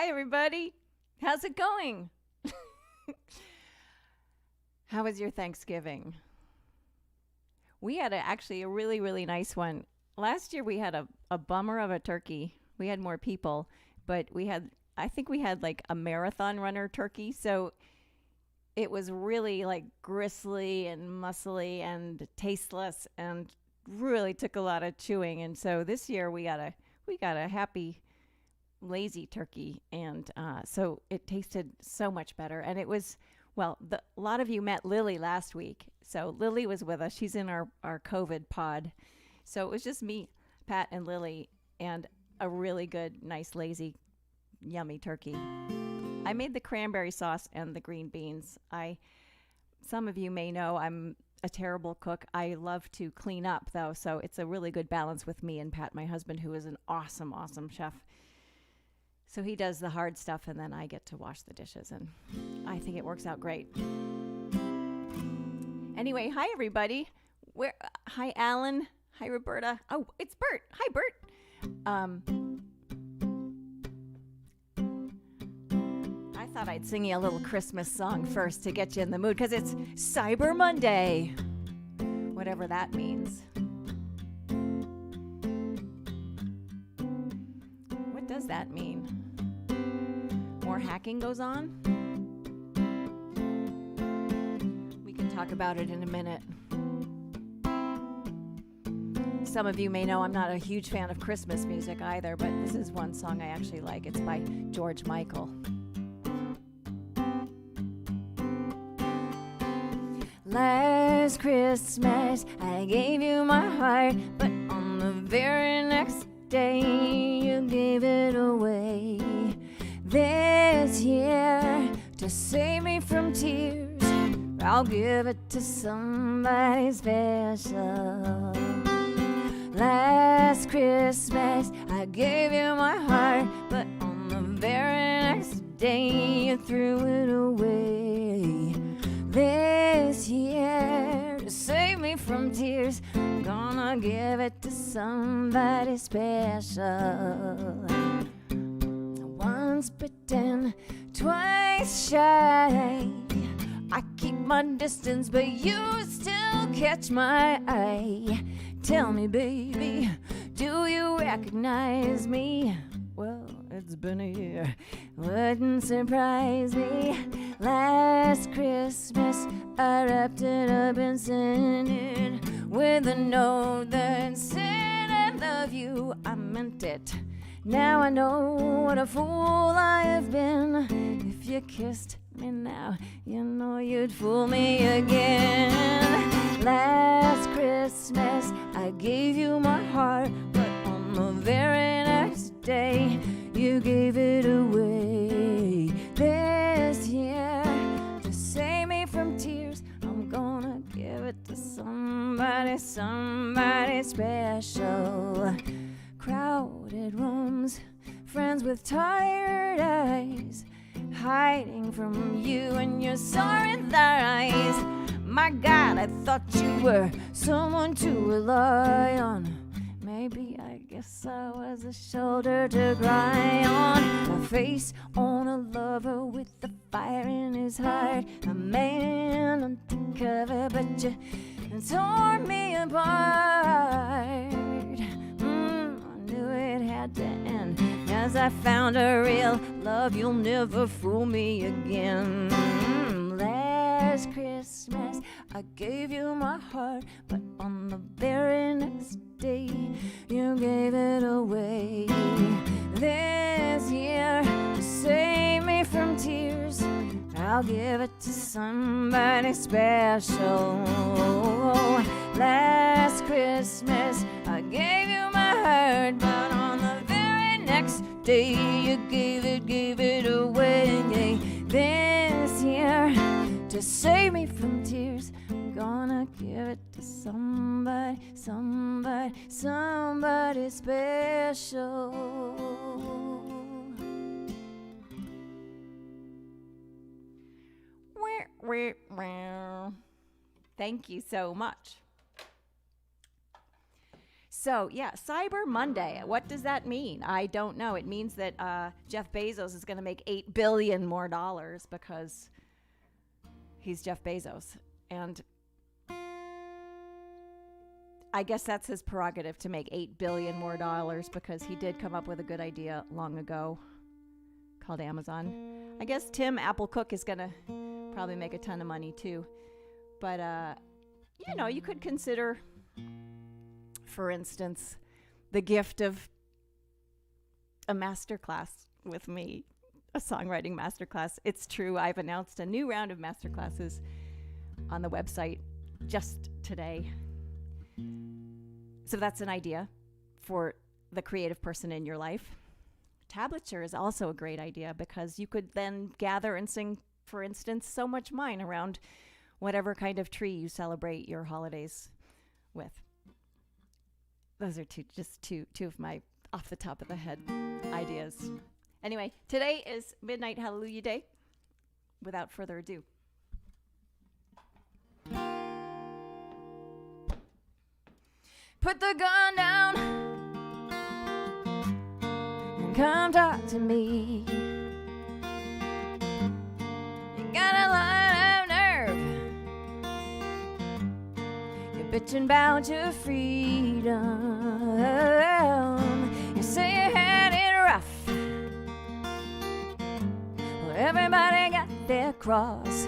Hi, everybody. How's it going? How was your Thanksgiving? We had actually a really, really nice one. Last year we had a bummer of a turkey. We had more people, but I think we had like a marathon runner turkey. So it was really like gristly and muscly and tasteless and really took a lot of chewing. And so this year we got a happy lazy turkey, and so it tasted so much better. And it was a lot of you met Lily last week, so Lily was with us. She's in our COVID pod, so it was just me, Pat, and Lily, and a really good, nice, lazy, yummy turkey. I made the cranberry sauce and the green beans. Some of you may know I'm a terrible cook. I love to clean up though, so it's a really good balance with me and Pat, my husband, who is an awesome, awesome chef. So he does the hard stuff, and then I get to wash the dishes, and I think it works out great. Anyway, hi everybody. Hi Alan. Hi Roberta. Oh, it's Bert. Hi Bert. I thought I'd sing you a little Christmas song first to get you in the mood, because it's Cyber Monday, whatever that means. What does that mean? More hacking goes on? We can talk about it in a minute. Some of you may know I'm not a huge fan of Christmas music either, but this is one song I actually like. It's by George Michael. Last Christmas I gave you my heart, but on the very next day you gave it away. This year, to save me from tears, I'll give it to somebody special. Last Christmas I gave you my heart, but on the very next day you threw it away. This year, to save me from tears, I'm gonna give it to somebody special. Once bitten, twice shy, I keep my distance, but you still catch my eye. Tell me, baby, do you recognize me? Well, it's been a year, wouldn't surprise me. Last Christmas I wrapped it up and sent it with a note that said I love you. I meant it. Now I know what a fool I have been. If you kissed me now, you know you'd fool me again. Last Christmas I gave you my heart, but on the very next day you gave it away. This year, to save me from tears, I'm gonna give it to somebody special. Crowded rooms, friends with tired eyes, hiding from you and your sorry lies. My God, I thought you were someone to rely on. Maybe I guess I was a shoulder to cry on, a face on a lover with the fire in his heart, a man undercover, but you tore me apart. It had to end, as I found a real love. You'll never fool me again. Last Christmas I gave you my heart, but on the very next day you gave it away. This year, to save me from tears, I'll give it to somebody special. Last Christmas I gave you my heart, but on the very next day you gave it away. This year, to save me from tears, I'm gonna give it to somebody special. Thank you so much. So, yeah, Cyber Monday. What does that mean? I don't know. It means that Jeff Bezos is going to make $8 billion more because he's Jeff Bezos. And I guess that's his prerogative to make $8 billion more because he did come up with a good idea long ago called Amazon. I guess Tim Apple Cook is going to probably make a ton of money too. But, you could consider, for instance, the gift of a masterclass with me, a songwriting masterclass. It's true, I've announced a new round of masterclasses on the website just today. So that's an idea for the creative person in your life. Tablature is also a great idea because you could then gather and sing, for instance, So Much Mine around whatever kind of tree you celebrate your holidays with. Those are two of my off the top of the head ideas. Anyway, today is Midnight Hallelujah Day. Without further ado. Put the gun down and come talk to me. You got a lot of nerve. You're bitching about your freedom. You say you had it rough. Well, everybody got their cross.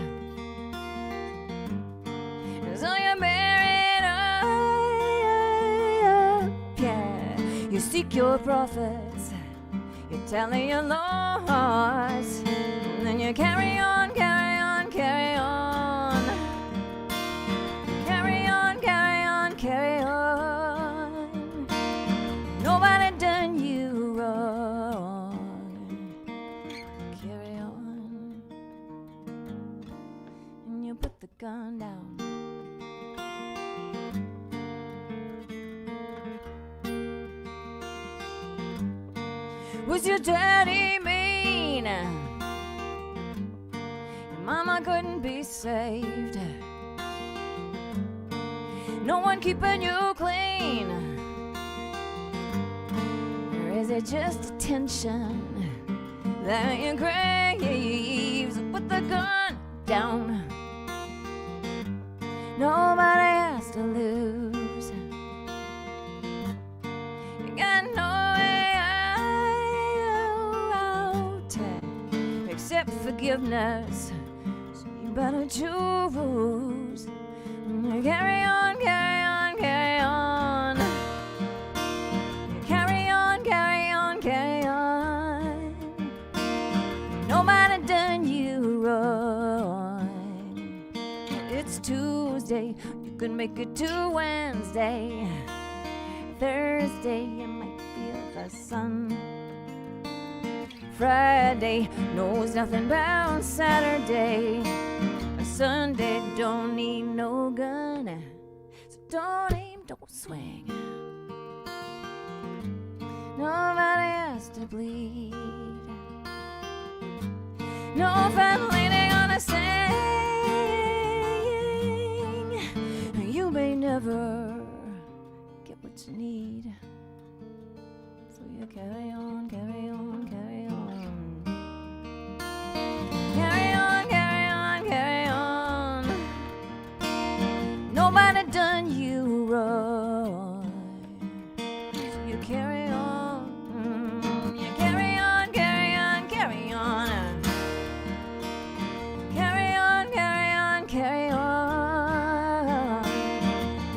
So you're buried up, yeah. You seek your prophets, you're telling your lords, and then you carry on, carry on, carry on. Carry on, carry on, carry on. Nobody done you wrong. Carry on. And you put the gun down. Was your daddy mean? Your mama couldn't be saved. No one keeping you clean? Or is it just attention that you craves? Put the gun down. Nobody has to lose. You got no way out except forgiveness. So you better choose. Carry on, carry on, carry on. Carry on, carry on, carry on. Nobody done you wrong. It's Tuesday, you can make it to Wednesday. Thursday, you might feel the sun. Friday knows nothing about Saturday. Sunday don't need no gun, so don't aim, don't swing. Nobody has to bleed. No fat lady gonna sing. You may never get what you need, so you carry on, carry on, carry on. Carry on, carry on, carry on. Nobody done you wrong, so you carry on. You carry on, carry on, carry on. Carry on, carry on, carry on.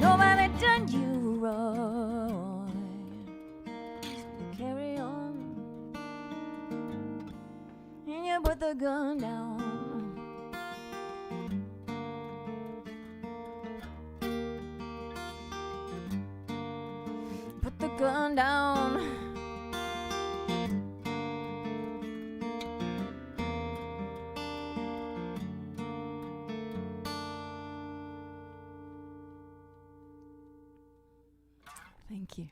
Nobody done you wrong, so you carry on. And you put the gun down. Put the gun down. Thank you.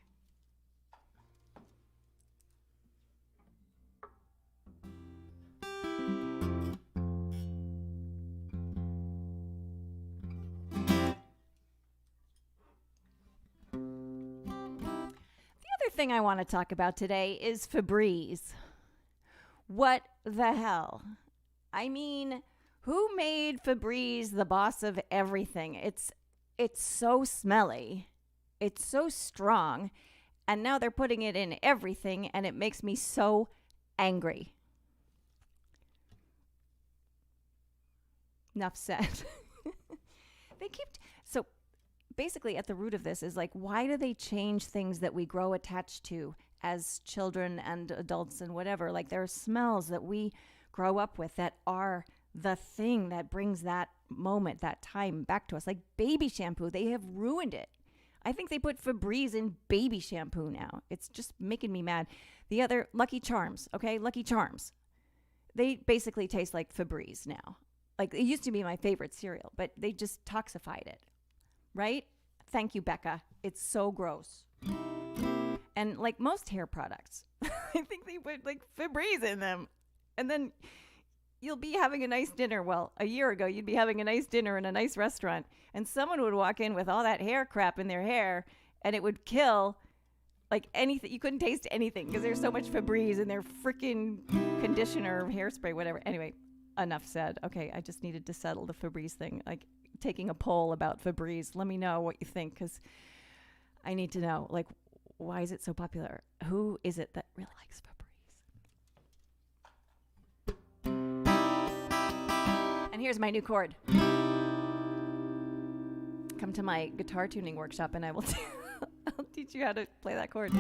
thing I want to talk about today is Febreze. What the hell? I mean, who made Febreze the boss of everything? It's so smelly. It's so strong. And now they're putting it in everything, and it makes me so angry. Enough said. So basically at the root of this is like, why do they change things that we grow attached to as children and adults and whatever? Like, there are smells that we grow up with that are the thing that brings that moment, that time back to us. Like baby shampoo, they have ruined it. I think they put Febreze in baby shampoo now. It's just making me mad. The other, Lucky Charms, okay? Lucky Charms. They basically taste like Febreze now. Like, it used to be my favorite cereal, but they just toxified it, right? Thank you, Becca. It's so gross. And like most hair products, I think they put like Febreze in them. And then you'll be having a nice dinner. Well, a year ago, you'd be having a nice dinner in a nice restaurant, and someone would walk in with all that hair crap in their hair, and it would kill like anything. You couldn't taste anything because there's so much Febreze in their freaking conditioner, hairspray, whatever. Anyway, enough said. Okay, I just needed to settle the Febreze thing. Like, taking a poll about Febreze. Let me know what you think, because I need to know, like, why is it so popular? Who is it that really likes Febreze? And here's my new chord. Come to my guitar tuning workshop and I will I'll teach you how to play that chord.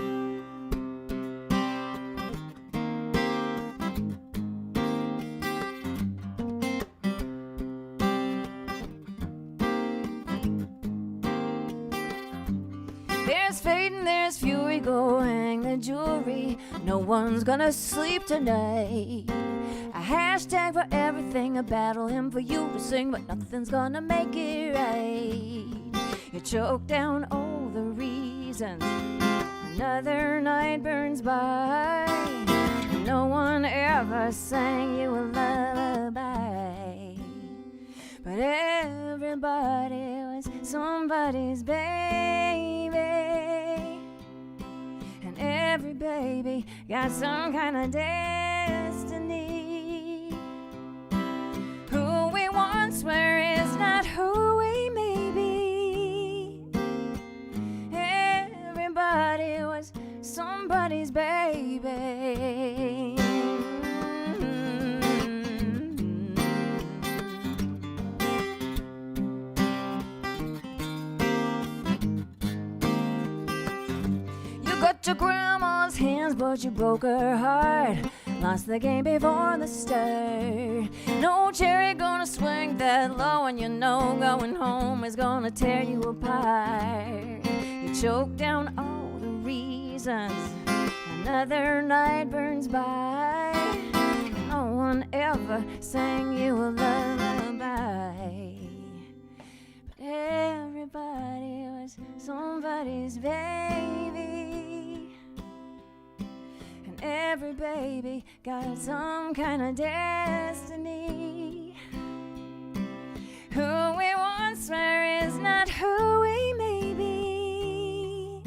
There's fate and there's fury, go hang the jewelry. No one's gonna sleep tonight. A hashtag for everything, a battle hymn for you to sing, but nothing's gonna make it right. You choke down all the reasons, another night burns by. No one ever sang you a lullaby, but everybody was somebody's baby. And every baby got some kind of destiny. Who we once were is not who we may be. Everybody was somebody's baby. Got your grandma's hands, but you broke her heart. Lost the game before the start. No cherry gonna swing that low, and you know going home is gonna tear you apart. You choke down all the reasons, another night burns by. No one ever sang you a lullaby, but everybody was somebody's baby. Every baby got some kind of destiny. Who we once were is not who we may be.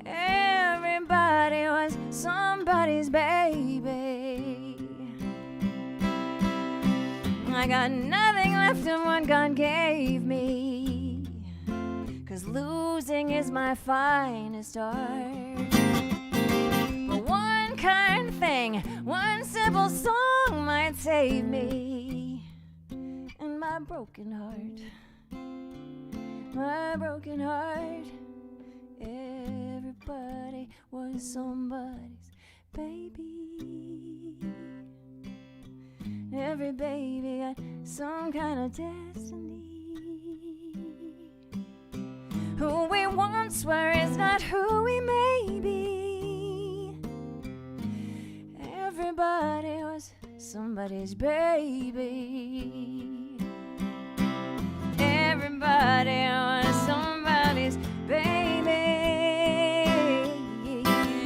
Everybody was somebody's baby. I got nothing left of what God gave me, 'cause losing is my finest art. One kind thing, one simple song might save me. And my broken heart, everybody was somebody's baby. Every baby got some kind of destiny. Who we once were is not who we may be. Everybody was somebody's baby. Everybody was somebody's baby.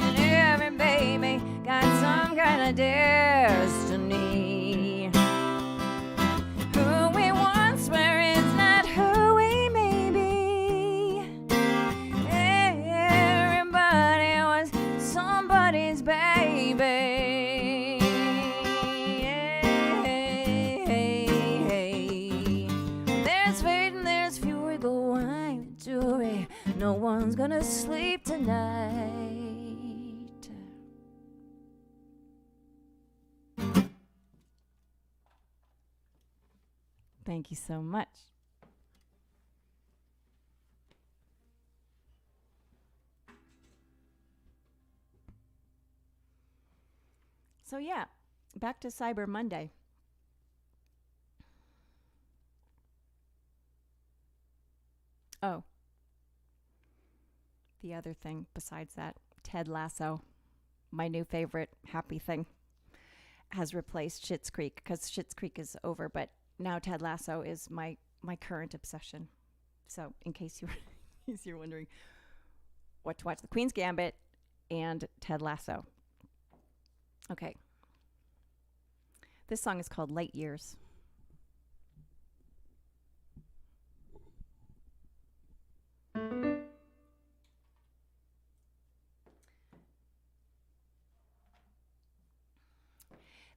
And every baby got some kind of destiny. Who we once were is not who we may be. Everybody the jewelry. No one's gonna sleep tonight. Thank you so much. So yeah, back to Cyber Monday. Oh, the other thing besides that, Ted Lasso, my new favorite happy thing, has replaced Schitt's Creek, because Schitt's Creek is over, but now Ted Lasso is my current obsession. So in case you're wondering what to watch, The Queen's Gambit and Ted Lasso. Okay. This song is called Light Years.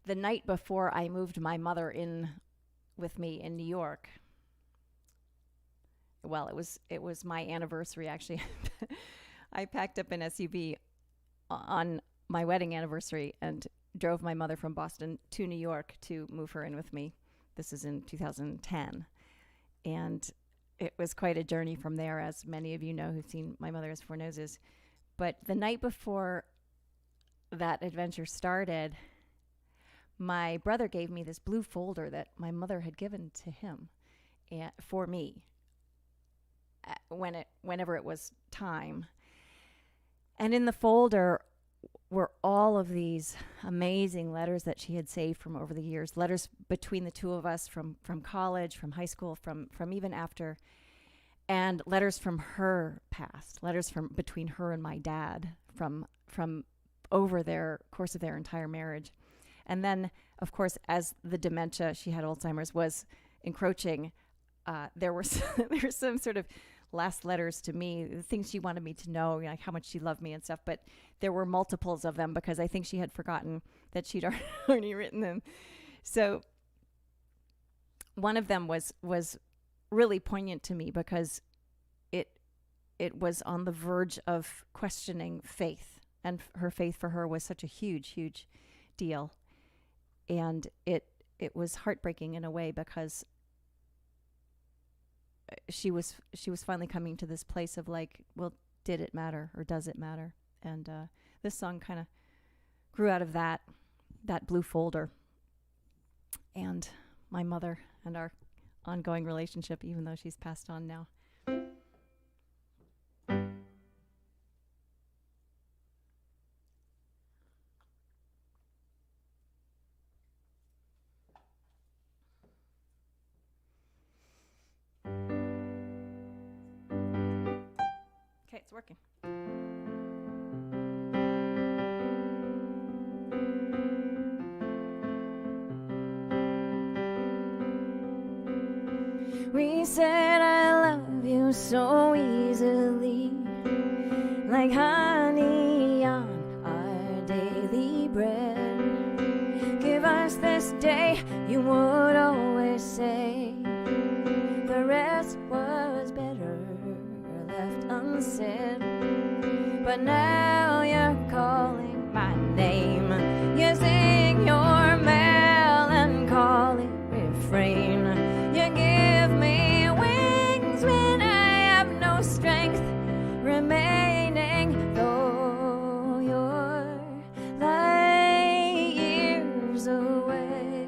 The night before I moved my mother in with me in New York, well, it was my anniversary, actually. I packed up an SUV on my wedding anniversary and drove my mother from Boston to New York to move her in with me. This is in 2010. And it was quite a journey from there, as many of you know who've seen My Mother Has Four Noses. But the night before that adventure started, my brother gave me this blue folder that my mother had given to him for me whenever it was time. And in the folder were all of these amazing letters that she had saved from over the years, letters between the two of us from college, from high school, from even after, and letters from her past, letters from between her and my dad from over their course of their entire marriage. And then, of course, as the dementia, she had Alzheimer's, was encroaching, there were some sort of last letters to me, the things she wanted me to know, like how much she loved me and stuff. But there were multiples of them because I think she had forgotten that she'd already written them. So one of them was really poignant to me because it was on the verge of questioning faith, and her faith for her was such a huge, huge deal. And it was heartbreaking in a way because she was finally coming to this place of like, well, did it matter or does it matter? And this song kind of grew out of that blue folder and my mother and our ongoing relationship, even though she's passed on now. Okay, it's working. We said I love you so easily, like honey on our daily bread. Give us this day, you would always say. The rest was better left unsaid. But now you're calling my name. You sing your melancholy refrain. You give me wings when I have no strength remaining, though you're light years away.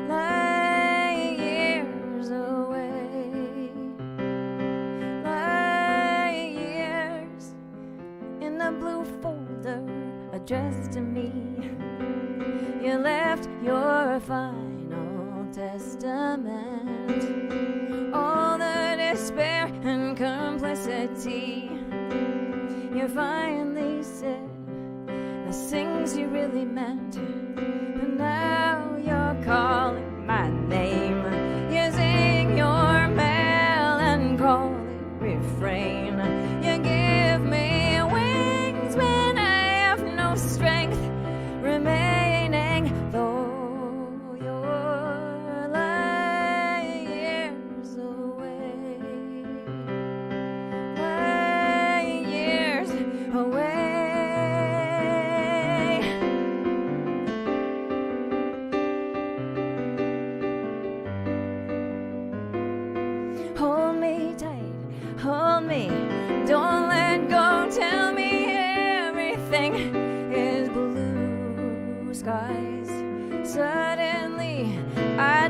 Light years away. Light years in the blue folder addressed to me. You left your final testament, all the despair and complicity. You finally said the things you really meant, but now you're calling my name. You sing your melancholy refrain. You give me wings when I have no strength remaining, though you're light years away. me. Don't let go, tell me everything is blue skies. Suddenly, I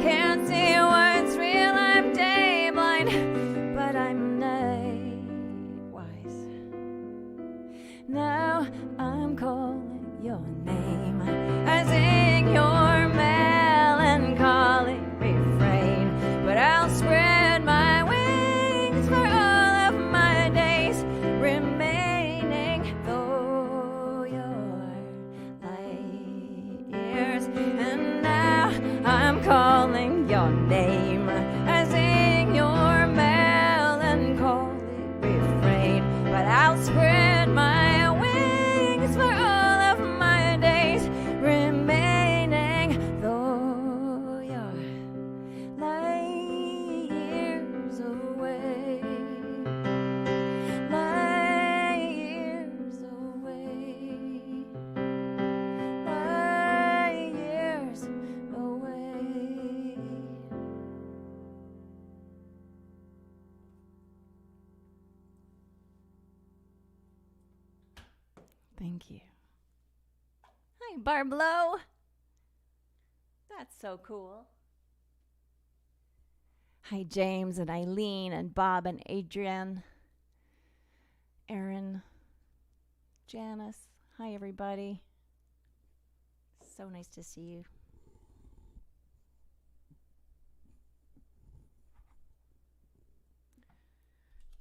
can't see what's real. I'm day blind, but I'm night wise. Now I'm calling your name. I sing your melancholy refrain, but I'll spread my wings for all of my days remaining, though you're light years. And now I'm calling your name. I sing your melancholy refrain, but I'll spread my wings for all of my days remaining, though you're light years away. Light years away. Light years away. Thank you. Hi, Barblo. That's so cool. Hi, James and Eileen and Bob and Adrian, Aaron, Janice. Hi, everybody. So nice to see you.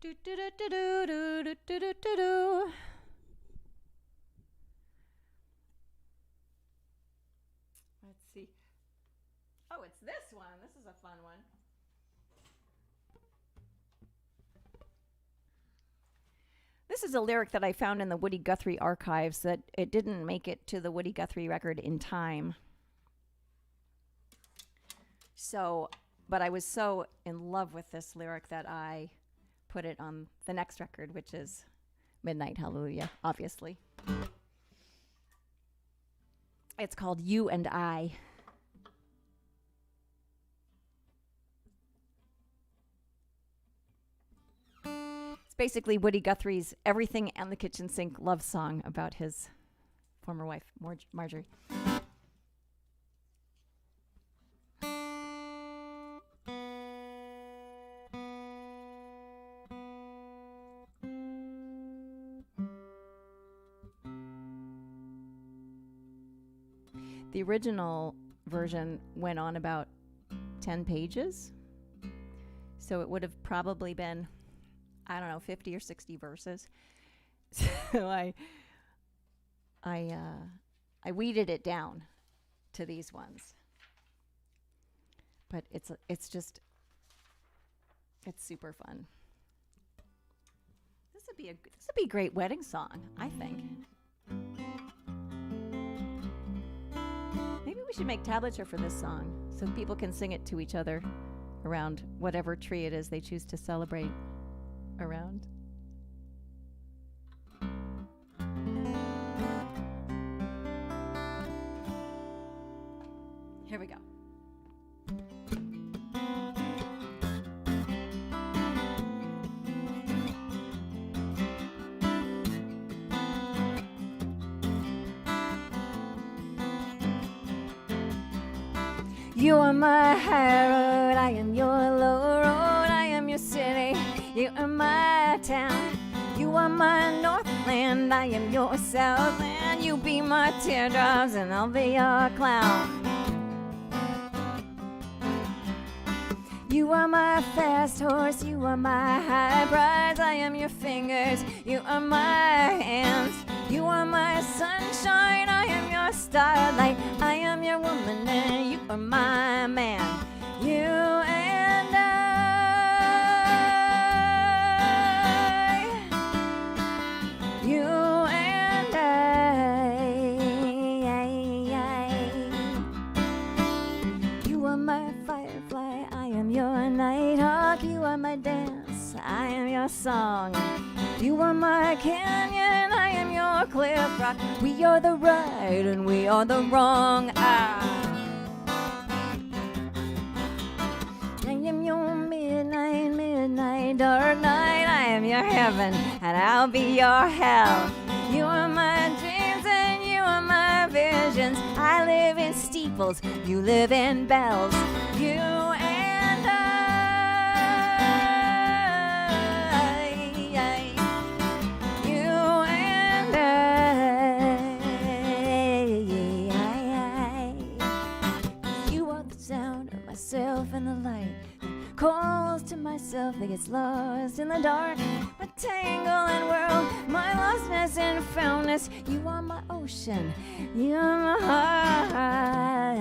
Do do do do do do do do do do. Let's see. Oh, it's this one. This is a fun one. This is a lyric that I found in the Woody Guthrie archives that it didn't make it to the Woody Guthrie record in time. So, but I was so in love with this lyric that I put it on the next record, which is Midnight Hallelujah, obviously. It's called You and I. It's basically Woody Guthrie's Everything and the Kitchen Sink love song about his former wife, Marjorie. The original version went on about 10 pages. So it would have probably been, I don't know, 50 or 60 verses. So I weeded it down to these ones. But it's super fun. This would be a great wedding song, I think. Maybe we should make tablature for this song so people can sing it to each other around whatever tree it is they choose to celebrate around. Here we go. You are my high road, I am your low road, I am your city, you are my town. You are my northland, I am your southland. You be my teardrops and I'll be your clown. You are my fast horse, you are my high prize. I am your fingers, you are my hands. You are my sunshine, I am your starlight. I am your woman and you are my man. You and I. You and I. You are my firefly, I am your nighthawk. You are my dance, I am your song. You are my canyon, I am your cliff rock. We are the right and we are the wrong. I am your midnight my dark night, I am your heaven, and I'll be your hell. You are my dreams and you are my visions. I live in steeples, you live in bells. You and I. You and I. You are the sound of myself in the light. Calls to myself that gets lost in the dark. My tangle and whirl, my lostness and foundness. You are my ocean, you are my heart.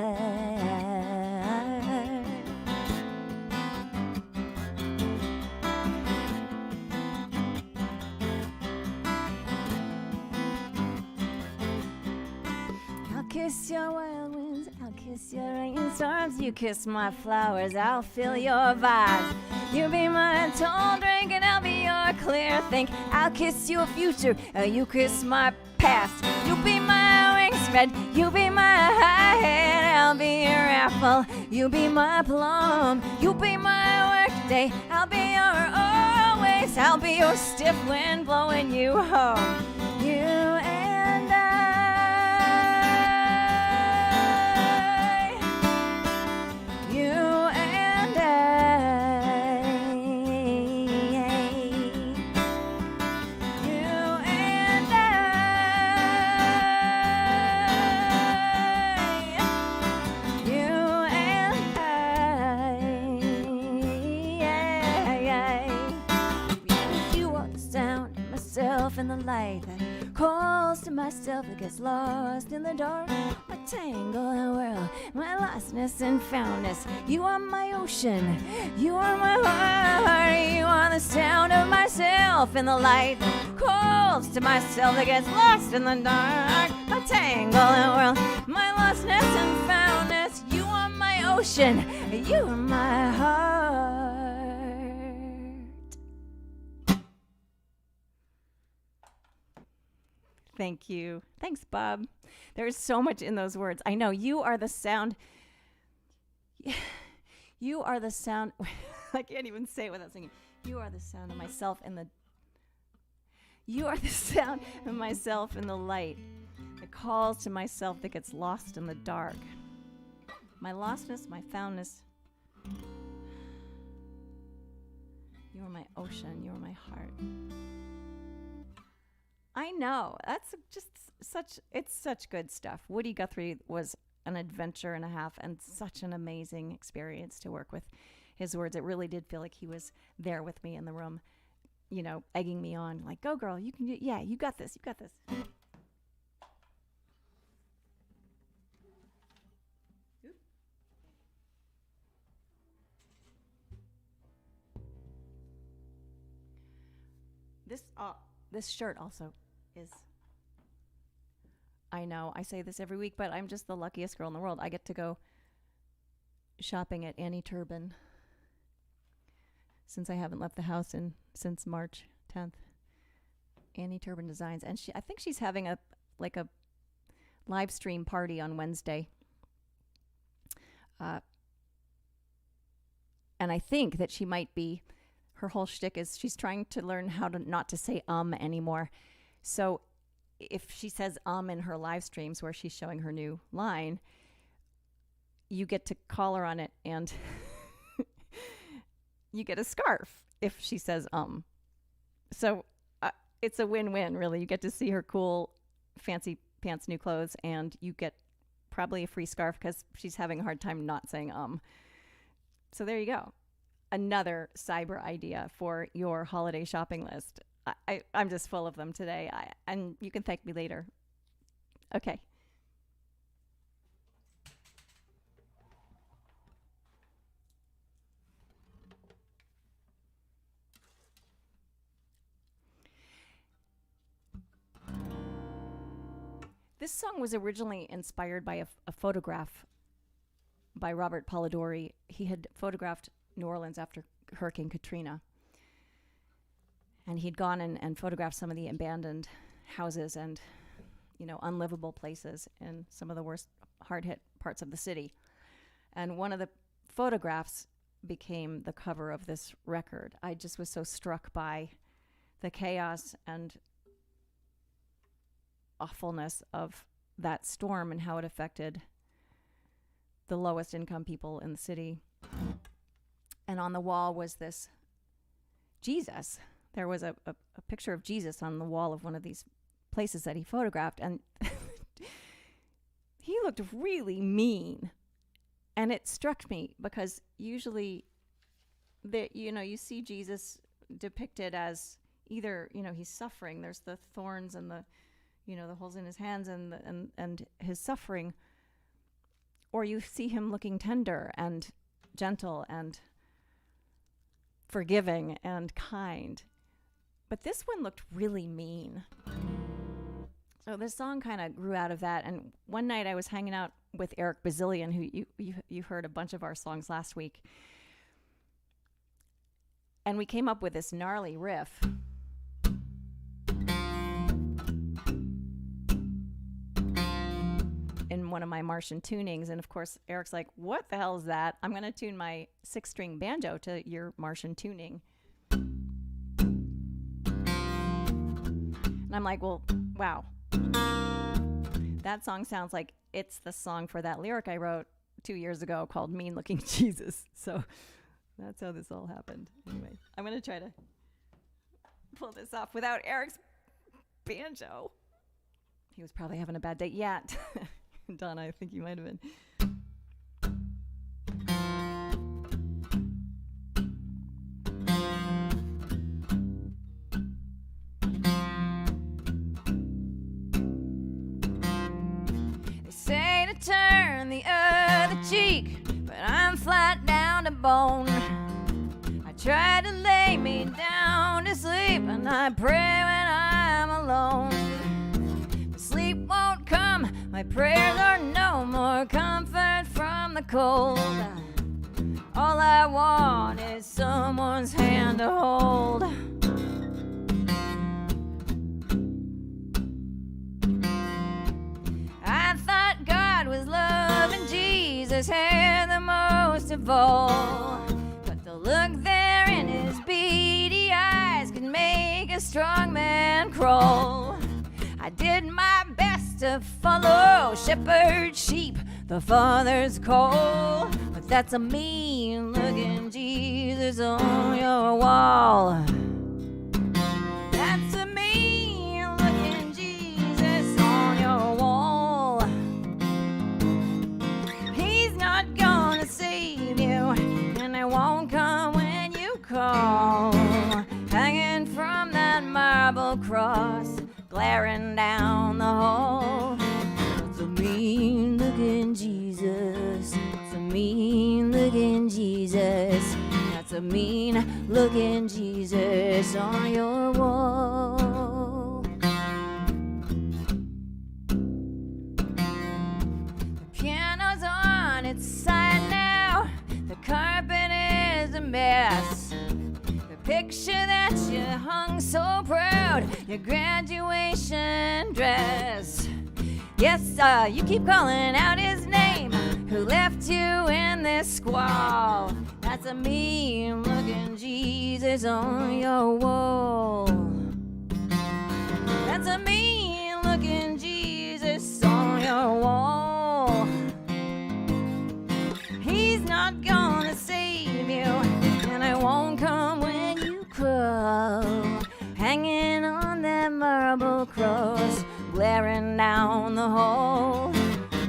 I'll kiss your wild winds, I'll kiss your rainstorms. You kiss my flowers, I'll fill your vase. You be my tall drink and I'll be your clear think. I'll kiss your future, you kiss my past. You be my wing spread, you be my high head. I'll be your apple, you be my plum. You be my work day, I'll be your always. I'll be your stiff wind blowing you home. You and I. In the light that calls to myself that gets lost in the dark. My tangle and whirl, my lostness and foundness. You are my ocean, you are my heart. You are the sound of myself in the light that calls to myself that gets lost in the dark. My tangle and whirl, my lostness and foundness. You are my ocean, you are my heart. Thank you. Thanks, Bob. There's so much in those words. I know. You are the sound. You are the sound. I can't even say it without singing. You are the sound of myself in the. You are the sound of myself in the light. It calls to myself that gets lost in the dark. My lostness, my foundness. You are my ocean. You are my heart. I know. That's just it's such good stuff. Woody Guthrie was an adventure and a half and such an amazing experience to work with his words. It really did feel like he was there with me in the room, you know, egging me on, like, go girl, you can do, yeah, you got this, you got this. This shirt also is, I know, I say this every week, but I'm just the luckiest girl in the world. I get to go shopping at Annie Turban since I haven't left the house since March 10th. Annie Turban Designs, and I think she's having a live stream party on Wednesday. And I think that she might be, her whole shtick is she's trying to learn how to not to say anymore. So if she says in her live streams where she's showing her new line, you get to call her on it and you get a scarf if she says So it's a win-win, really. You get to see her cool, fancy pants, new clothes, and you get probably a free scarf because she's having a hard time not saying So there you go. Another cyber idea for your holiday shopping list. I'm just full of them today, and you can thank me later. Okay. This song was originally inspired by a photograph by Robert Polidori. He had photographed New Orleans after Hurricane Katrina. And he'd gone and photographed some of the abandoned houses and, unlivable places in some of the worst hard-hit parts of the city. And one of the photographs became the cover of this record. I just was so struck by the chaos and awfulness of that storm and how it affected the lowest income people in the city. And on the wall was this Jesus. There was a picture of Jesus on the wall of one of these places that he photographed, and he looked really mean. And it struck me because usually you see Jesus depicted as either, he's suffering. There's the thorns and the holes in his hands and his suffering. Or you see him looking tender and gentle and forgiving and kind. But this one looked really mean. So this song kind of grew out of that. And one night I was hanging out with Eric Bazillion, who you heard a bunch of our songs last week. And we came up with this gnarly riff. In one of my Martian tunings. And of course, Eric's like, what the hell is that? I'm going to tune my 6-string banjo to your Martian tuning. And I'm like, well, wow. That song sounds like it's the song for that lyric I wrote 2 years ago called Mean Looking Jesus. So that's how this all happened. Anyway, I'm going to try to pull this off without Eric's banjo. He was probably having a bad day. Yeah. Donna, I think you might have been. They say to turn the other cheek, but I'm flat down to bone. I try to lay me down to sleep, and I pray when I'm alone. Sleep won't come, my prayers are no more comfort from the cold. All I want is someone's hand to hold. I thought God was love and Jesus had the most of all, but the look there in his beady eyes could make a strong man crawl. I did my best to follow shepherd sheep, the Father's call, but that's a mean-looking Jesus on your wall. That's a mean-looking Jesus on your wall. He's not gonna save you, and he won't come when you call. Hanging from that marble cross, glaring down the hall. It's a mean-looking Jesus. It's a mean-looking Jesus. That's a mean-looking Jesus on your wall. The piano's on its side now. The carpet is a mess. Picture that you hung so proud, your graduation dress. Yes, you keep calling out his name, who left you in this squall. That's a mean-looking Jesus on your wall. That's a mean-looking Jesus on your wall. He's not gonna save you, and I won't come when you crawl. Hanging on that marble cross, glaring down the hall.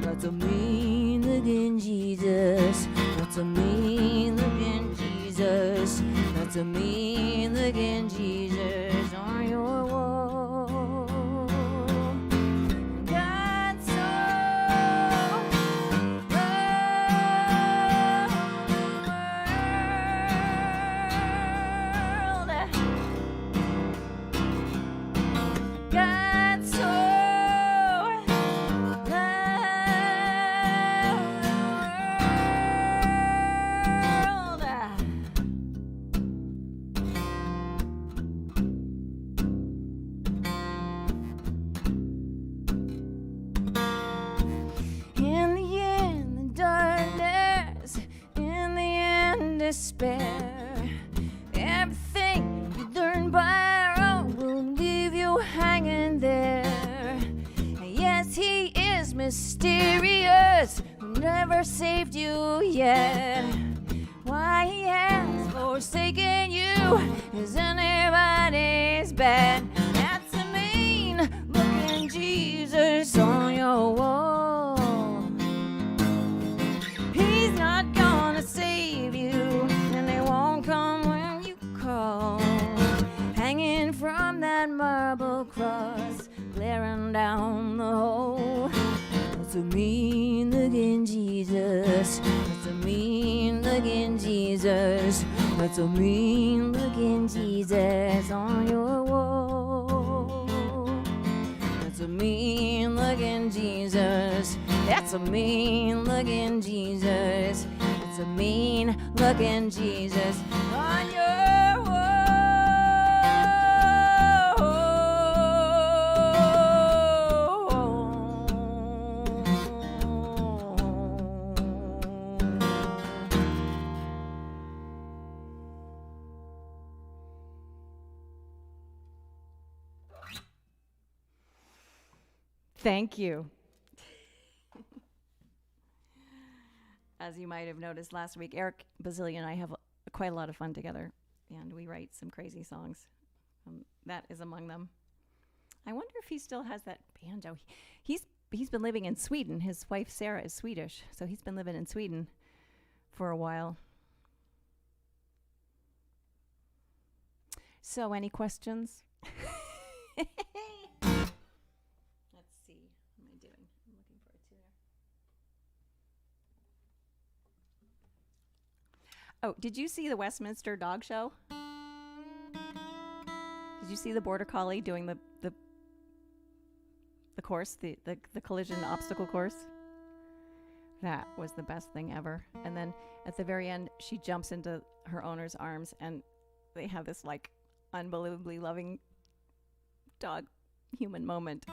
That's a mean-looking Jesus. That's a mean-looking Jesus. That's a mean-looking Jesus on your wall. God so loved the world. God so loved the world. mysterious, who never saved you yet. Why he has forsaken you is anybody's bet. That's a mean looking Jesus on your wall. He's not gonna save you, and he won't come when you call. Hanging from that marble cross, glaring down the hole. That's a mean looking Jesus. That's a mean looking Jesus. That's a mean looking Jesus on your wall. That's a mean looking Jesus. That's a mean looking Jesus. That's a mean looking Jesus on your wall. Thank you. As you might have noticed last week, Eric Bazillion and I have quite a lot of fun together, and we write some crazy songs. That is among them. I wonder if he still has that banjo. He's been living in Sweden. His wife Sarah is Swedish, so he's been living in Sweden for a while. So, any questions? Let's see. What am I doing? I'm looking for a tuner. Oh, did you see the Westminster Dog Show? Did you see the Border Collie doing the course, the collision obstacle course? That was the best thing ever. And then at the very end, she jumps into her owner's arms, and they have this like unbelievably loving dog human moment.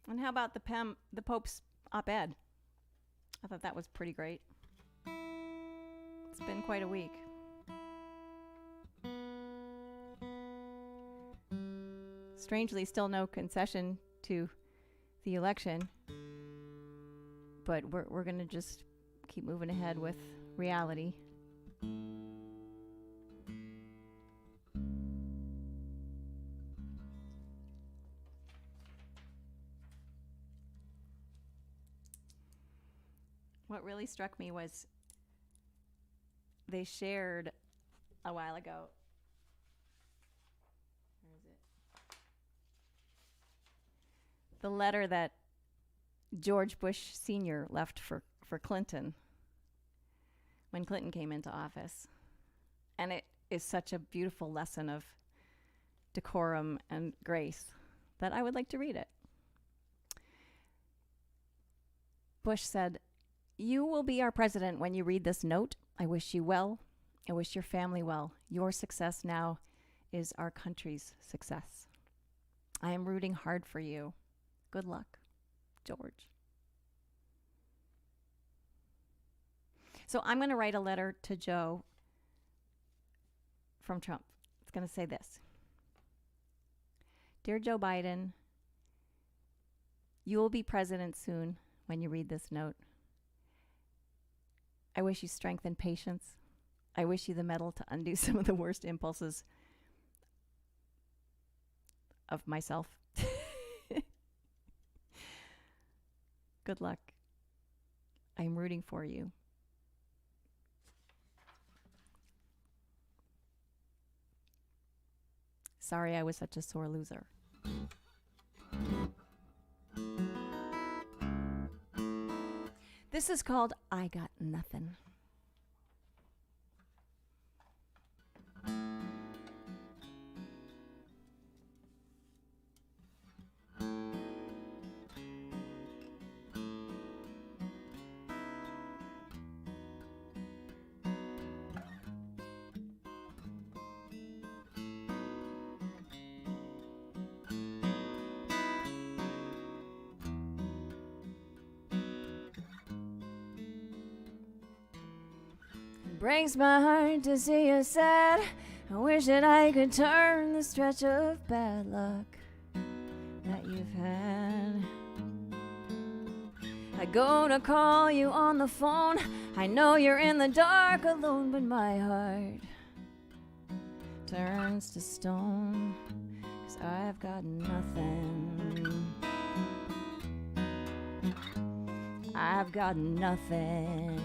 And how about the Pope's op-ed? I thought that was pretty great. It's been quite a week. Strangely, still no concession to the election, but we're going to just keep moving ahead with reality. What really struck me was they shared a while ago. Where is it? The letter that George Bush Sr. left for Clinton when Clinton came into office. And it is such a beautiful lesson of decorum and grace that I would like to read it. Bush said, "You will be our president when you read this note. I wish you well. I wish your family well. Your success now is our country's success. I am rooting hard for you. Good luck, George." So I'm going to write a letter to Joe from Trump. It's going to say this. Dear Joe Biden, you will be president soon when you read this note. I wish you strength and patience. I wish you the mettle to undo some of the worst impulses of myself. Good luck. I'm rooting for you. Sorry I was such a sore loser. This is called I Got Nothing. breaks my heart to see you sad. I wish that I could turn the stretch of bad luck that you've had. I go to call you on the phone. I know you're in the dark alone, but my heart turns to stone, 'cause I've got nothing. I've got nothing.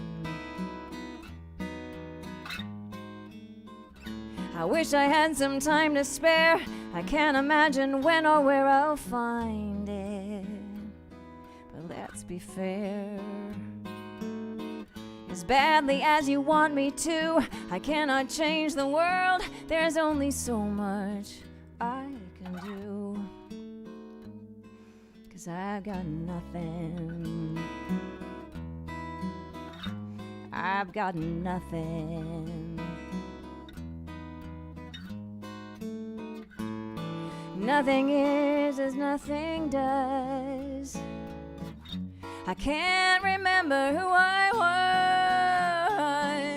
I wish I had some time to spare. I can't imagine when or where I'll find it. But let's be fair. As badly as you want me to, I cannot change the world. There's only so much I can do, 'cause I've got nothing. I've got nothing. Nothing is as nothing does. I can't remember who I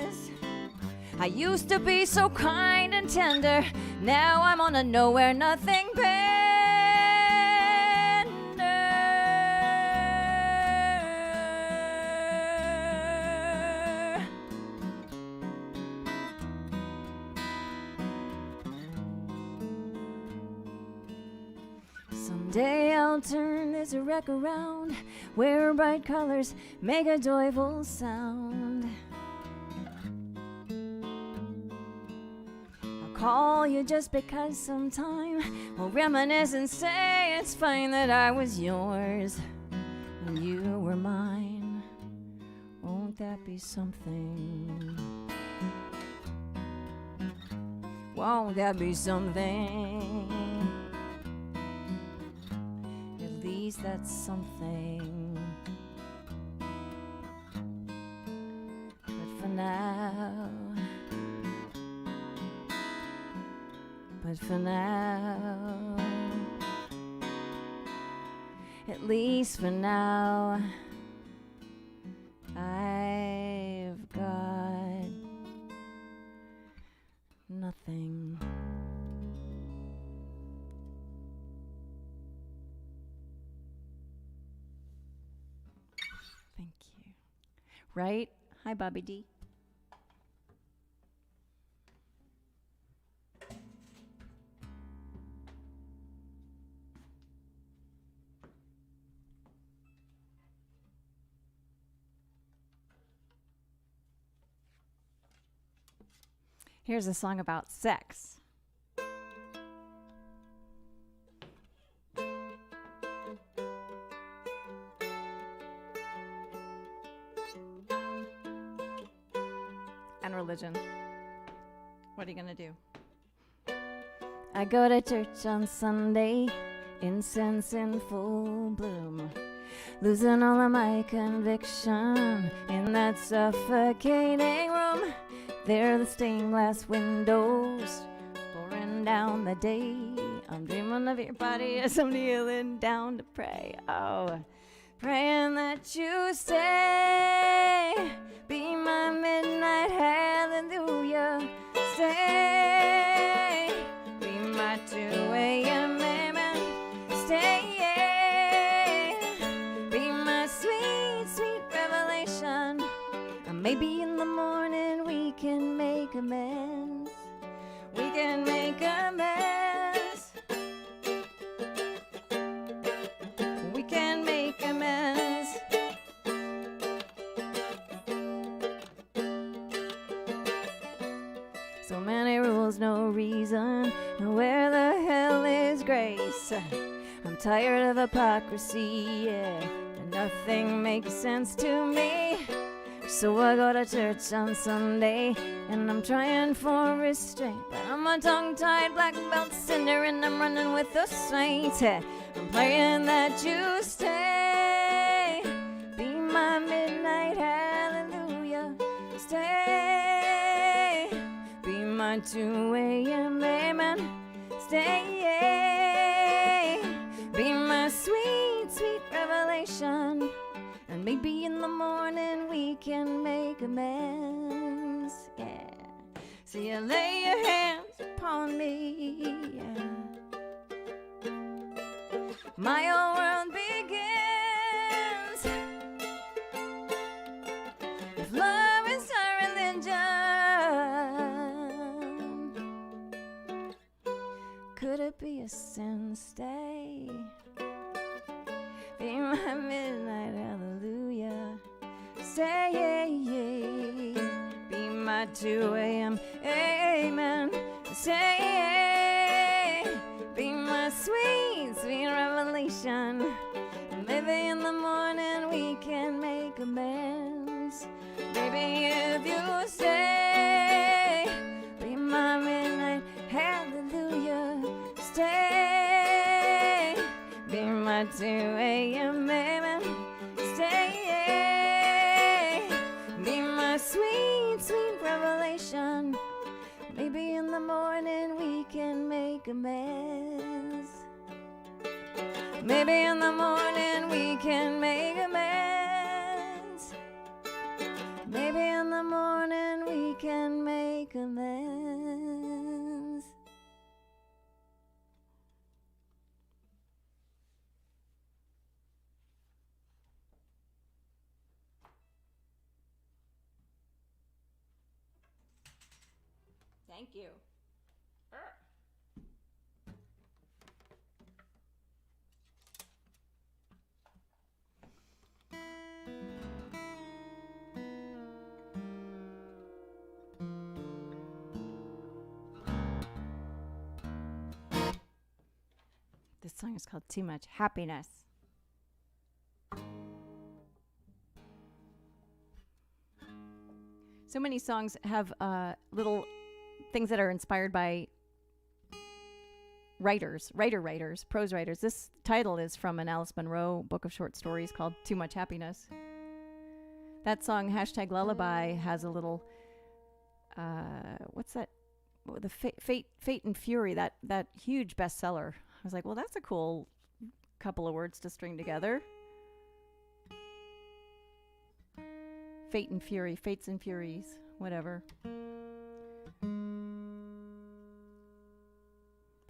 was. I used to be so kind and tender. Now I'm on a nowhere nothing bender. Someday I'll turn this wreck around, wear bright colors, make a joyful sound. I'll call you just because sometime we'll reminisce and say it's fine that I was yours and you were mine. Won't that be something? Won't that be something? At least that's something. But for now, at least for now, I've got nothing. Thank you. Right? Hi, Bobby D. Here's a song about sex. And religion. What are you gonna do? I go to church on Sunday, incense in full bloom, losing all of my conviction in that suffocating room. There are the stained glass windows, pouring down the day. I'm dreaming of your body as I'm kneeling down to pray. Oh, praying that you stay, be my midnight hallelujah. Stay, be my 2 a.m. amen. Stay, be my sweet, sweet revelation. And maybe in the morning we can make amends. We can make amends. We can make amends. So many rules, no reason. And where the hell is grace? I'm tired of hypocrisy, yeah, and nothing makes sense to me. So I go to church on Sunday, and I'm trying for restraint, but I'm a tongue-tied black belt sinner, and I'm running with the saints. I'm praying that you stay, be my midnight hallelujah. Stay, be my 2 a.m. amen. Stay, be my sweet, sweet revelation. And maybe in the morning we can make amends. Yeah. So you lay your hands upon me, yeah. My old world begins. If love is our religion, could it be a sin to stay? Be my midnight hallelujah. Say, be my 2 a.m. amen. Say, be my sweet, sweet revelation. Maybe in the morning we can make amends. Maybe if you stay, be my midnight hallelujah. Stay, be my 2 a.m. amen. Stay, be my sweet, sweet revelation. Maybe in the morning we can make amends. Maybe in the morning we can make amends. Maybe in the morning we can make amends. Thank you. This song is called Too Much Happiness. So many songs have little things that are inspired by writers, prose writers. This title is from an Alice Munro book of short stories called Too Much Happiness. That song, #Lullaby, has a little, what's that? The Fate and Fury, that huge bestseller. I was like, well, that's a cool couple of words to string together. Fate and Fury, Fates and Furies, whatever.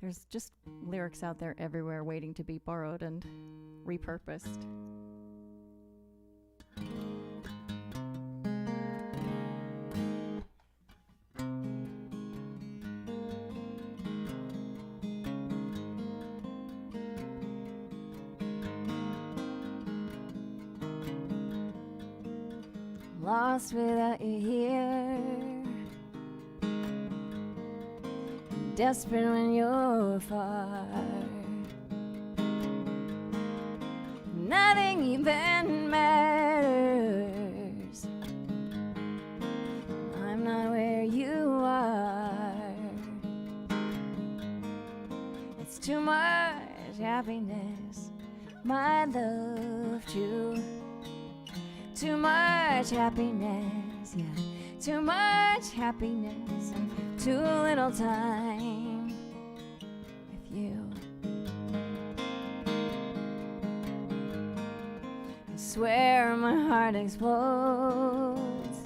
There's just lyrics out there everywhere waiting to be borrowed and repurposed. Lost without you here, desperate when you're far. Nothing even matters. I'm not where you are. It's too much happiness, my love, true. Too much happiness, yeah. Too much happiness and too little time with you. I swear my heart explodes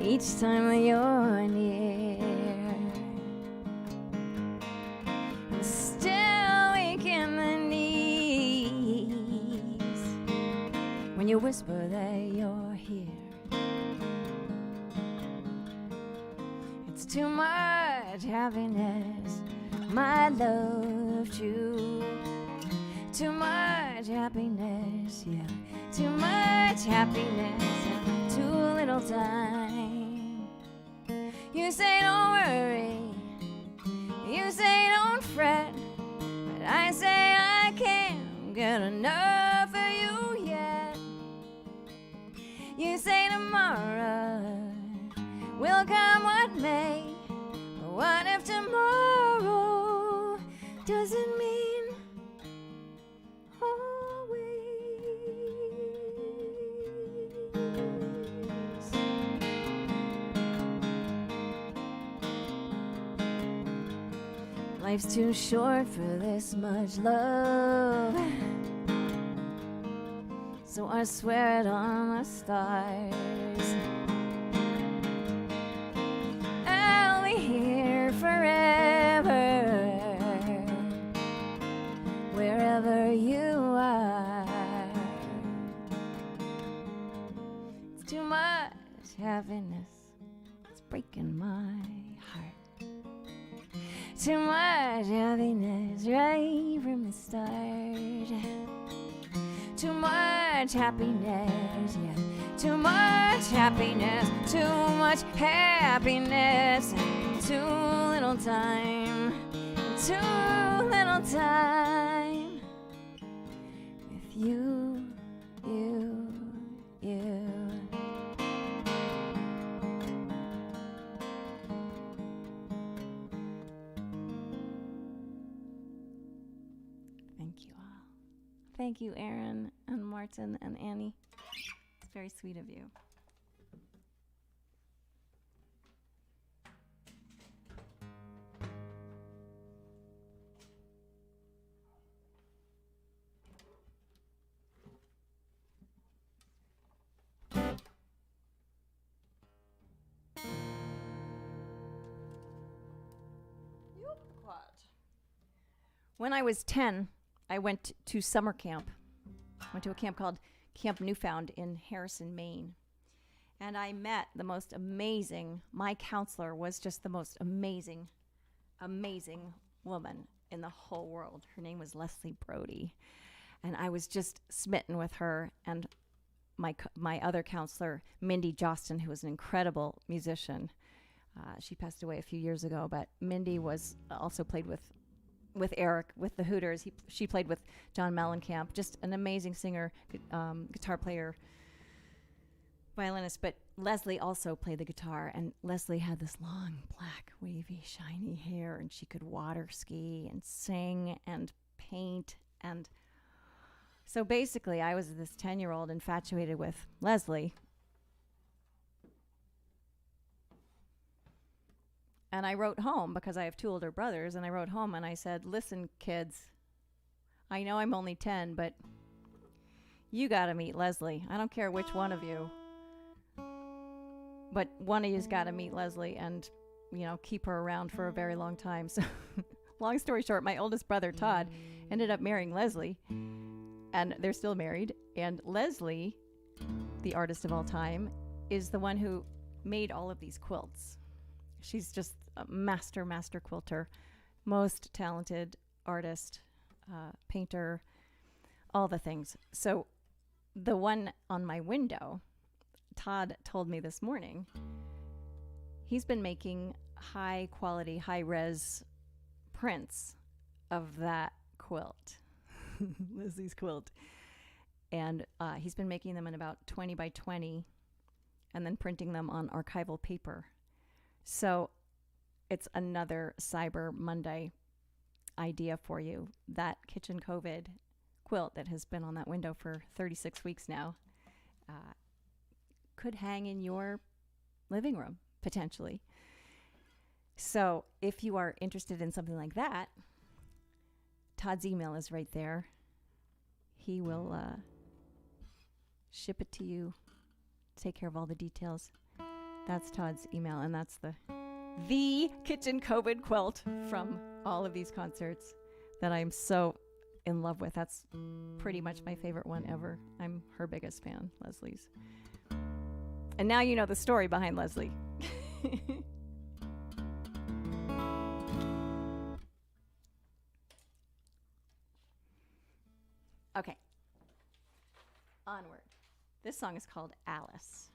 each time that you're near. I'm still weak in the knees when you whisper that you're here. It's too much happiness, my love, true. Too much happiness, yeah. Too much happiness and too little time. You say don't worry, you say don't fret, but I say I can't get enough of you yet. You say tomorrow will come what may, but what if tomorrow doesn't mean always? Life's too short for this much love, so I swear it on the stars. forever, wherever you are. It's too much happiness, it's breaking my heart. Too much happiness right from the start. Too much happiness, yeah. Too much happiness, too much happiness. Too little time, too little time. With you, you, you. Thank you all. Thank you, Aaron and Martin and Annie. It's very sweet of you. When I was 10, I went to summer camp. Went to a camp called Camp Newfound in Harrison, Maine. And I met the most amazing, my counselor was just the most amazing, amazing woman in the whole world. Her name was Leslie Brody. And I was just smitten with her and my other counselor, Mindy Jostin, who was an incredible musician. She passed away a few years ago, but Mindy was also played with Eric, with the Hooters. She played with John Mellencamp, just an amazing singer, guitar player, violinist. But Leslie also played the guitar, and Leslie had this long, black, wavy, shiny hair, and she could water ski and sing and paint. And so basically, I was this 10-year-old infatuated with Leslie. And I wrote home, because I have 2 older brothers, and I wrote home and I said, listen, kids, I know I'm only 10, but you got to meet Leslie. I don't care which one of you, but one of you's got to meet Leslie and, keep her around for a very long time. So long story short, my oldest brother, Todd, ended up marrying Leslie, and they're still married. And Leslie, the artist of all time, is the one who made all of these quilts. She's just a master quilter, most talented artist, painter, all the things. So the one on my window, Todd told me this morning, he's been making high quality, high res prints of that quilt, Leslie's quilt. And he's been making them in about 20 by 20 and then printing them on archival paper. So it's another Cyber Monday idea for you. That Kitchen COVID quilt that has been on that window for 36 weeks now could hang in your living room, potentially. So if you are interested in something like that, Todd's email is right there. He will ship it to you, take care of all the details. That's Todd's email, and that's the Kitchen COVID quilt from all of these concerts that I'm so in love with. That's pretty much my favorite one ever. I'm her biggest fan, Leslie's. And now you know the story behind Leslie. Okay. Onward. This song is called Alice.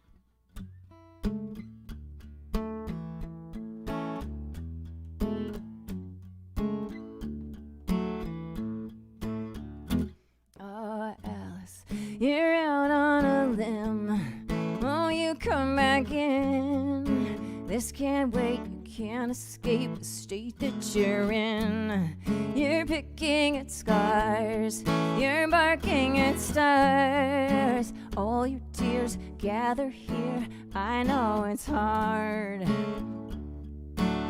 You're out on a limb. Won't you come back in? This can't wait. You can't escape the state that you're in. You're picking at scars. You're barking at stars. All your tears gather here. I know it's hard.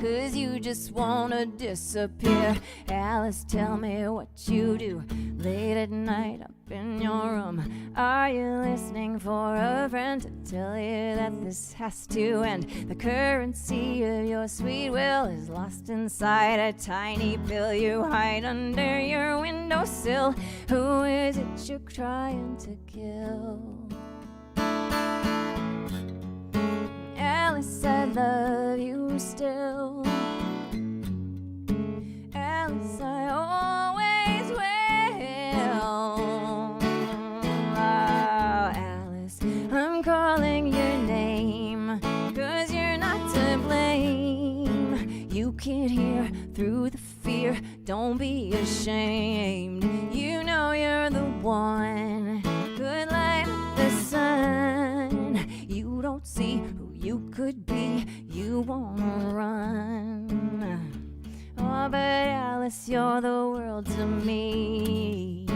'cause you just wanna disappear. Alice, tell me what you do late at night up in your room. Are you listening for a friend to tell you that this has to end? The currency of your sweet will is lost inside a tiny pill you hide under your windowsill. Who is it you're trying to kill? Alice, I love you still. Alice, I always will. Oh, Alice, I'm calling your name, 'cause you're not to blame. You can't hear through the fear, don't be ashamed. You know you're the one, good light of the sun. You don't see who you could be, you wanna run. Oh, but Alice, you're the world to me,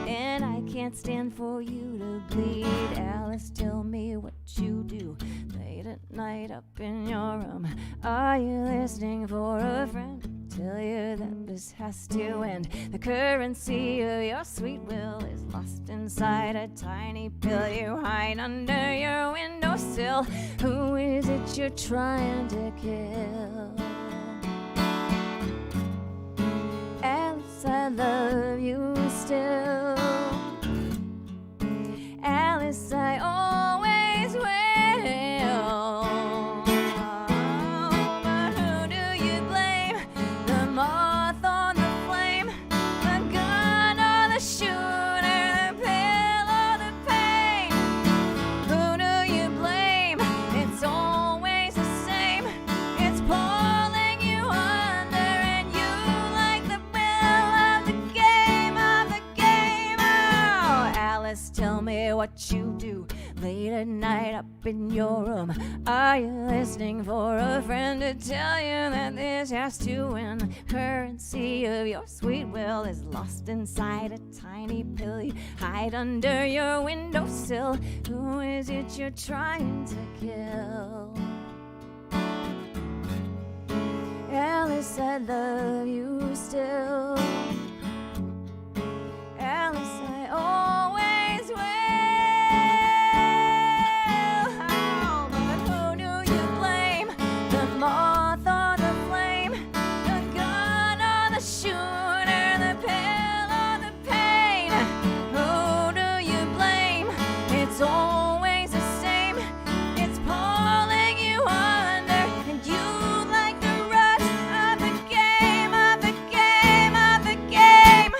and I can't stand for you to bleed. Alice, tell me what you do late at night up in your room. Are you listening for a friend to tell you that this has to end? The currency of your sweet will is lost inside a tiny pill you hide under your windowsill. Who is it you're trying to kill? Alice, I love you still. Alice, I always will. But who do you blame? The moth on the flame, the gun or the shooter, the pill or the pain? Who do you blame? It's always the same. It's pulling you under, and you like the will of the game, Oh, Alice, tell me what you do late at night up in your room. Are you listening for a friend to tell you that this has to end? The currency of your sweet will is lost inside a tiny pill you hide under your windowsill. Who is it you're trying to kill? Alice, I love you still. Alice, I always will. Oh, but who do you blame? The moth or the flame, the gun or the shooter, the pill or the pain? Who do you blame? It's always the same. It's pulling you under, and you like the rush of the game, of the game, of the game.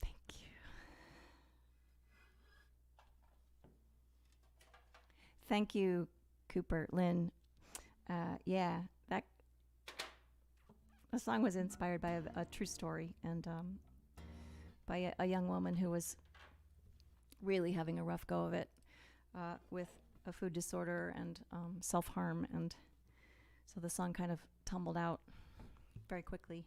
Thank you. Thank you, Cooper, Lynn. Yeah, that the song was inspired by a true story, and by a young woman who was really having a rough go of it with a food disorder and self-harm, and so the song kind of tumbled out very quickly.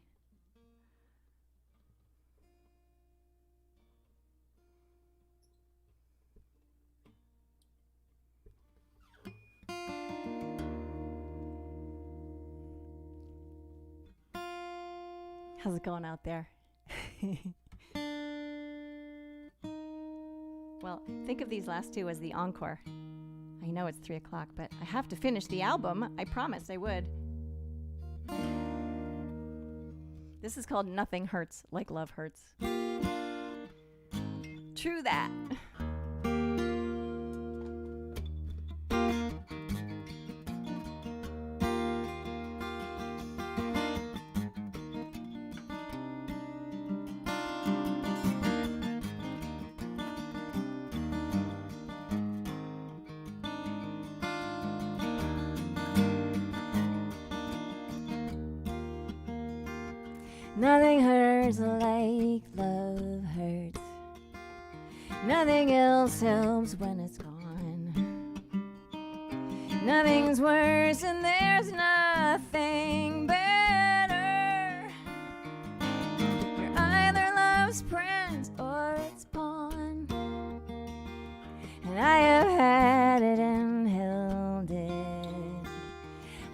How's it going out there? Well, think of these last two as the encore. I know it's 3 o'clock, but I have to finish the album. I promised I would. This is called Nothing Hurts Like Love Hurts. True that. Nothing hurts like love hurts. Nothing else helps when it's gone. Nothing's worse and there's nothing better. You're either love's prince or its pawn. And I have had it and held it.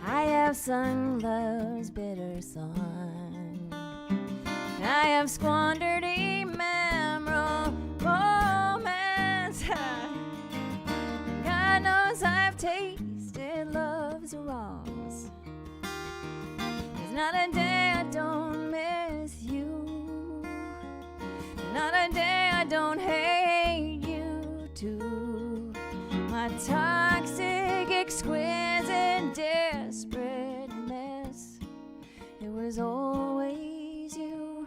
I have sung love's bitter song. And I have squandered ephemeral moments. God knows I've tasted love's wrongs. There's not a day I don't miss you. Not a day I don't hate you too. My toxic, exquisite, desperate mess. It was always you.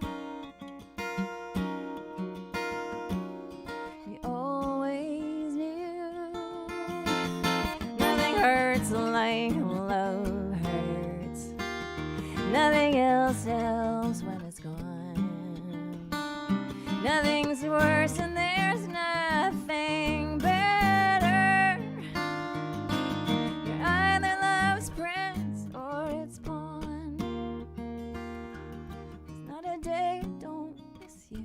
We always knew. Nothing hurts like love hurts. Nothing else helps when it's gone. Nothing's worse and there's nothing better. You're either love's prince or its pawn. There's not a day I don't miss you.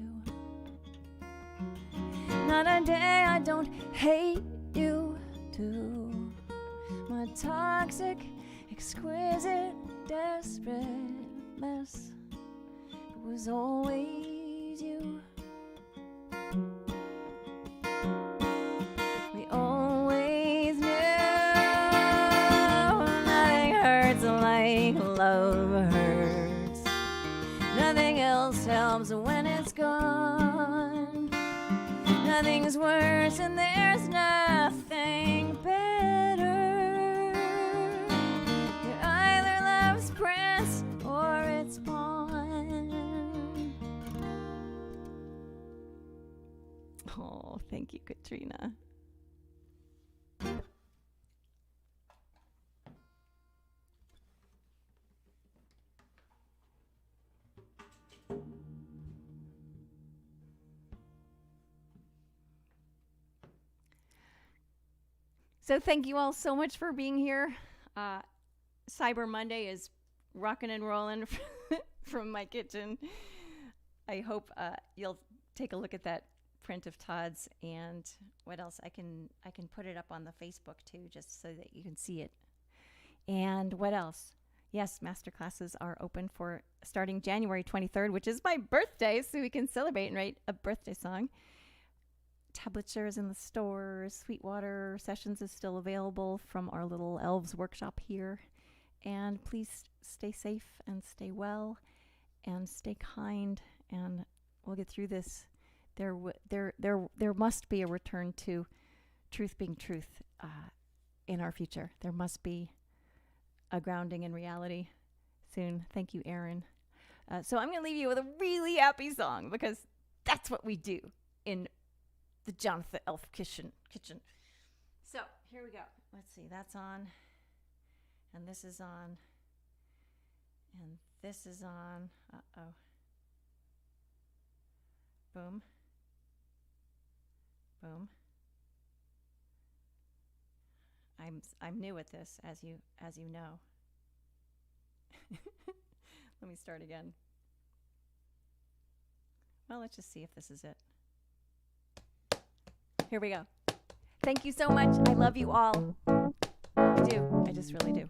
Not a day I don't hate you too. My toxic, exquisite, desperate mess. It was always you. We always knew. Nothing hurts like love hurts. Nothing else helps when it's gone. Nothing's worse and there's nothing better. You're either love's prince or its pawn. Oh, thank you, Katrina. So thank you all so much for being here. Cyber Monday is rocking and rolling from my kitchen. I hope you'll take a look at that print of Todd's, and what else I can put it up on the Facebook too, just so that you can see it. And what else? Yes, master classes are open for starting January 23rd, which is my birthday, so we can celebrate and write a birthday song. Tablature is in the stores. Sweetwater Sessions is still available from our little elves workshop here. And please stay safe and stay well and stay kind, and we'll get through this. There must be a return to truth being truth in our future. There must be a grounding in reality soon. Thank you, Erin. So I'm going to leave you with a really happy song, because that's what we do in the Jonatha Elf kitchen. So here we go. Let's see. That's on. And this is on. And this is on. Uh-oh. Boom. Boom. I'm new at this, as you know. Let me start again. Well, let's just see if this is it. Here we go. Thank you so much. I love you all. I do. I just really do.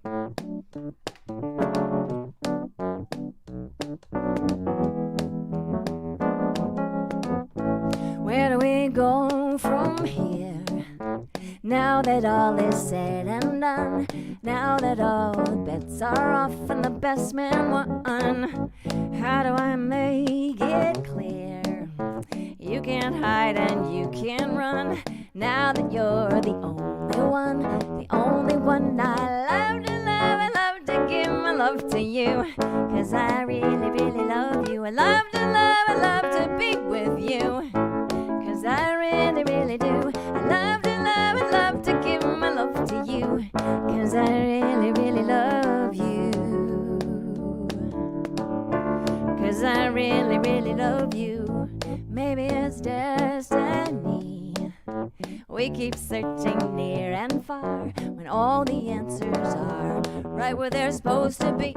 Where do we go from here? Now that all is said and done, now that all the bets are off and the best man won, how do I make it clear? You can't hide and you can't run, now that you're the only one I love to love. I love to give my love to you, 'cause I really, really love you. I love to love, I love to be with you, 'cause I really, really do. I love to love, I love to give my love to you, 'cause I really, really love you. 'Cause I really, really love you. Maybe it's destiny. We keep searching near and far, when all the answers are right where they're supposed to be.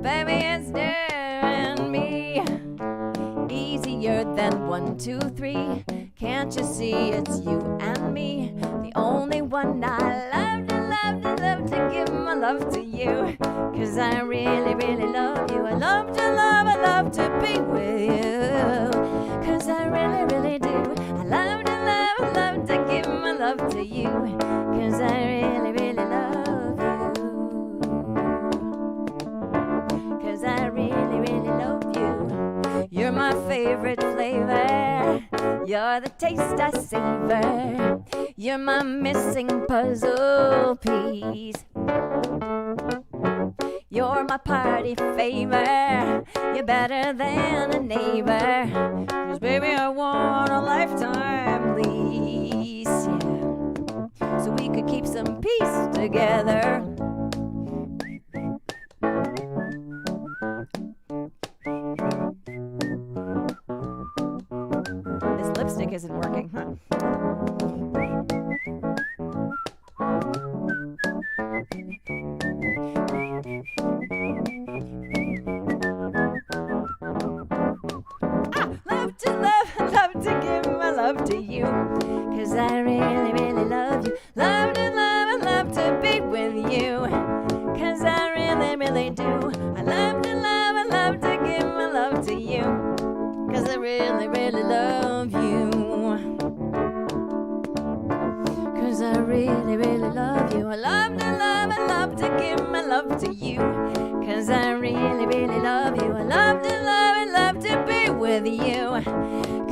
Baby, it's there and me. Easier than 1, 2, 3. Can't you see it's you and on me, the only one I love to love to love to give my love to you. Cause I really, really love you. I love to be with you. Cause I really, really do. I love to give my love to you. Cause I really, really love you. Cause I really, really love you. You're my favorite flavor. You're the taste I savor. You're my missing puzzle piece. You're my party favor. You're better than a neighbor. 'Cause baby, I want a lifetime lease, yeah. So we could keep some peace together. This lipstick isn't working, huh? Love to give my love to you. Cause I really, really love you. Love to be with you. Cause I really, really do. I love to give my love to you. Cause I really, really love you. Cause I really, really love you. I love to give my love to you. Cause I really, really love you. I love to be with you.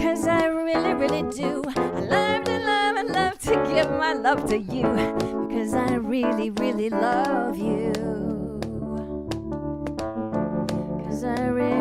Cause I really, really do. I love to give my love to you. Because I really, really love you. Cause I really